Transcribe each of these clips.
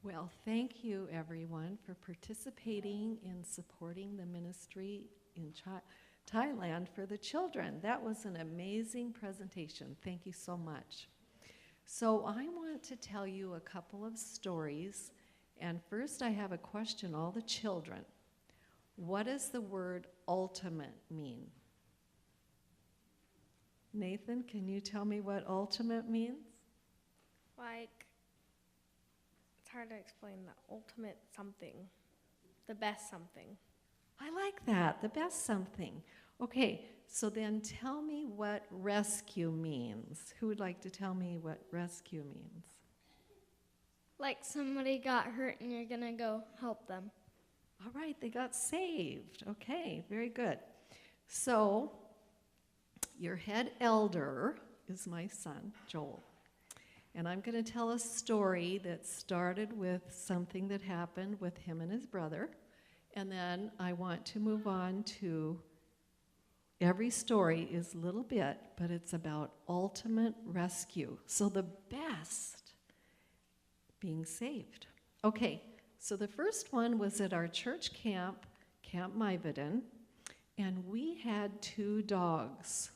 Well, thank you, everyone, for participating in supporting the ministry in Thailand for the children. That was an amazing presentation. Thank you so much. So I want to tell you a couple of stories. And first, I have a question, all the children. What does the word ultimate mean? Nathan, can you tell me what ultimate means? Like, it's hard to explain, the ultimate something, the best something. I like that, the best something. Okay, so then tell me what rescue means. Who would like to tell me what rescue means? Like somebody got hurt and you're gonna go help them. All right, they got saved. Okay, very good. So, your head elder is my son, Joel. And I'm going to tell a story that started with something that happened with him and his brother. And then I want to move on to every story is a little bit, but it's about ultimate rescue. So the best, being saved. Okay, so the first one was at our church camp, Camp Myveden, and we had two dogs,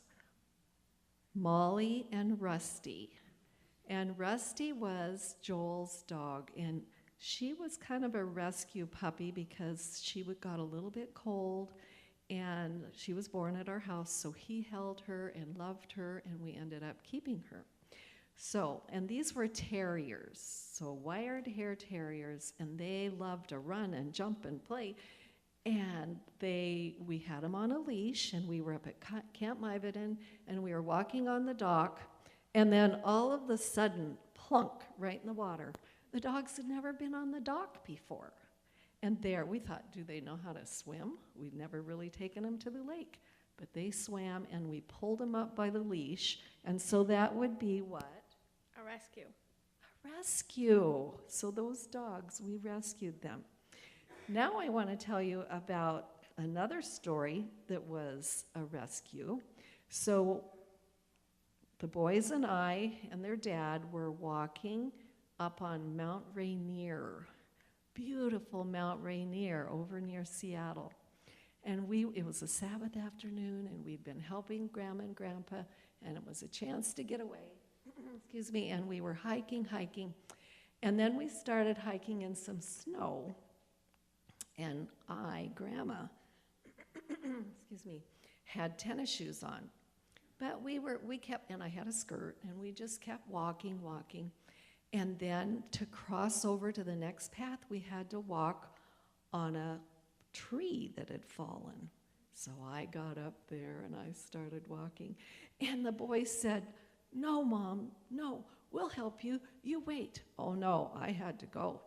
Molly and Rusty. And Rusty was Joel's dog, and she was kind of a rescue puppy because she got a little bit cold, and she was born at our house, so he held her and loved her, and we ended up keeping her. So, and these were terriers, so wired hair terriers, and they loved to run and jump and play. And we had them on a leash, and we were up at Camp Myveden, and we were walking on the dock, and then all of a sudden, plunk, right in the water. The dogs had never been on the dock before. And there, we thought, do they know how to swim? We'd never really taken them to the lake. But they swam, and we pulled them up by the leash, and so that would be what? A rescue. A rescue. So those dogs, we rescued them. Now I want to tell you about another story that was a rescue. So the boys and I and their dad were walking up on Mount Rainier, beautiful Mount Rainier over near Seattle. And it was a Sabbath afternoon, and we'd been helping Grandma and Grandpa, and it was a chance to get away. Excuse me, and we were hiking. And then we started hiking in some snow. And Grandma, excuse me, had tennis shoes on. But we kept, and I had a skirt, and we just kept walking. And then to cross over to the next path, we had to walk on a tree that had fallen. So I got up there and I started walking. And the boys said, "No, Mom, no, we'll help you. You wait." Oh no, I had to go.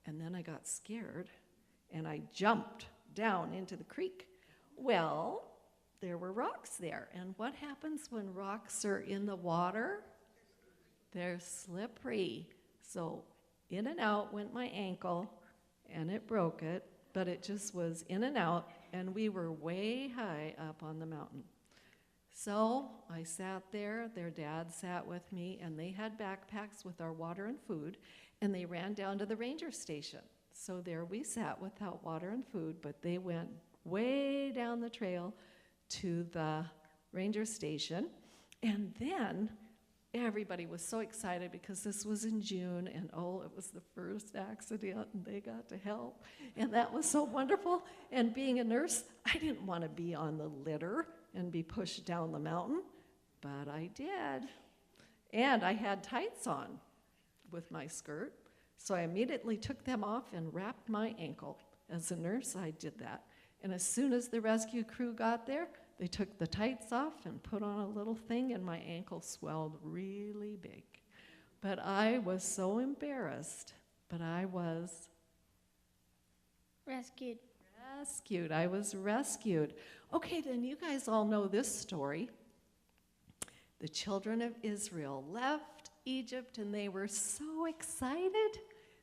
And then I got scared and I jumped down into the creek. Well, there were rocks there. And what happens when rocks are in the water? They're slippery. So in and out went my ankle, and it broke it, but it just was in and out, and we were way high up on the mountain. So I sat there, their dad sat with me, and they had backpacks with our water and food, and they ran down to the ranger station. So there we sat without water and food, but they went way down the trail to the ranger station, and then everybody was so excited because this was in June, and it was the first accident, and they got to help, and that was so wonderful. And being a nurse, I didn't want to be on the litter and be pushed down the mountain, but I did. And I had tights on with my skirt, so I immediately took them off and wrapped my ankle. As a nurse, I did that. And as soon as the rescue crew got there, they took the tights off and put on a little thing, and my ankle swelled really big. But I was so embarrassed, but I was Rescued. I was rescued. Okay, then you guys all know this story. The children of Israel left Egypt, and they were so excited.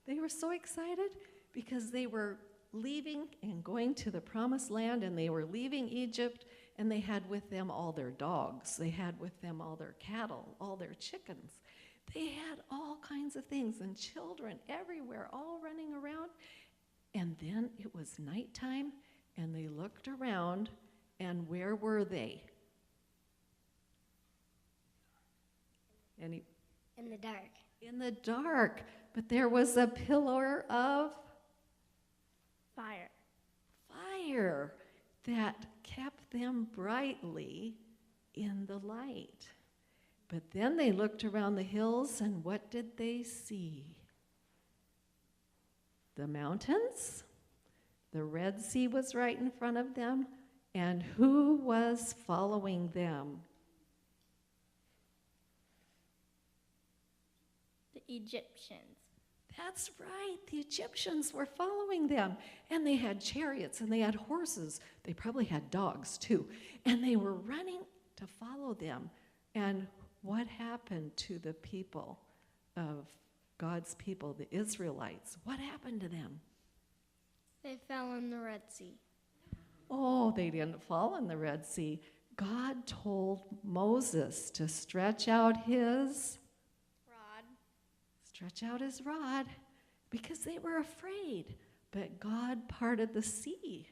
They were so excited because they were leaving and going to the promised land, and they were leaving Egypt, and they had with them all their dogs. They had with them all their cattle, all their chickens. They had all kinds of things, and children everywhere, all running around. And then it was nighttime, and they looked around, and where were they? Any? In the dark. In the dark. But there was a pillar of Fire. fire that kept them brightly in the light. But then they looked around the hills, and what did they see? The mountains. The Red Sea was right in front of them. And who was following them? The Egyptians. That's right. The Egyptians were following them. And they had chariots and they had horses. They probably had dogs too. And they were running to follow them. And what happened to the people of God's people, the Israelites? What happened to them? They fell in the Red Sea. Oh, they didn't fall in the Red Sea. God told Moses to stretch out his rod because they were afraid. But God parted the sea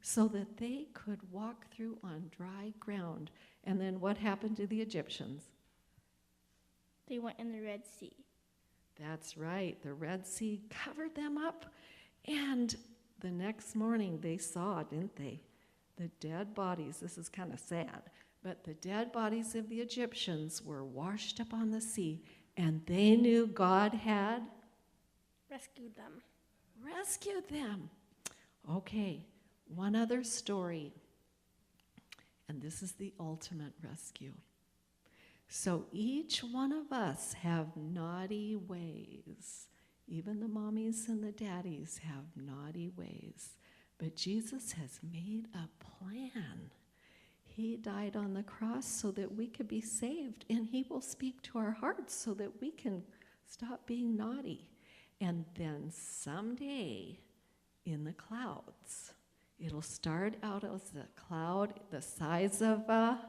so that they could walk through on dry ground. And then what happened to the Egyptians? They went in the Red Sea. That's right. The Red Sea covered them up. And the next morning they saw, didn't they? The dead bodies. This is kind of sad. But the dead bodies of the Egyptians were washed up on the sea. And they knew God had Rescued them. rescued them. Okay, one other story. And this is the ultimate rescue. So each one of us have naughty ways. Even the mommies and the daddies have naughty ways. But Jesus has made a plan. He died on the cross so that we could be saved, and he will speak to our hearts so that we can stop being naughty. And then someday in the clouds, it'll start out as a cloud the size of a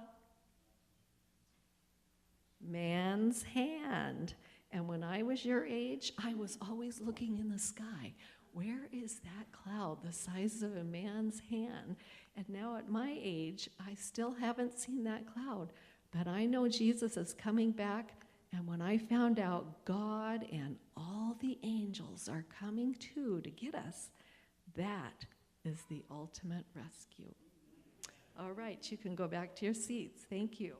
man's hand. And when I was your age, I was always looking in the sky. Where is that cloud the size of a man's hand? And now at my age, I still haven't seen that cloud. But I know Jesus is coming back. And when I found out God and all the angels are coming too to get us, that is the ultimate rescue. All right, you can go back to your seats. Thank you.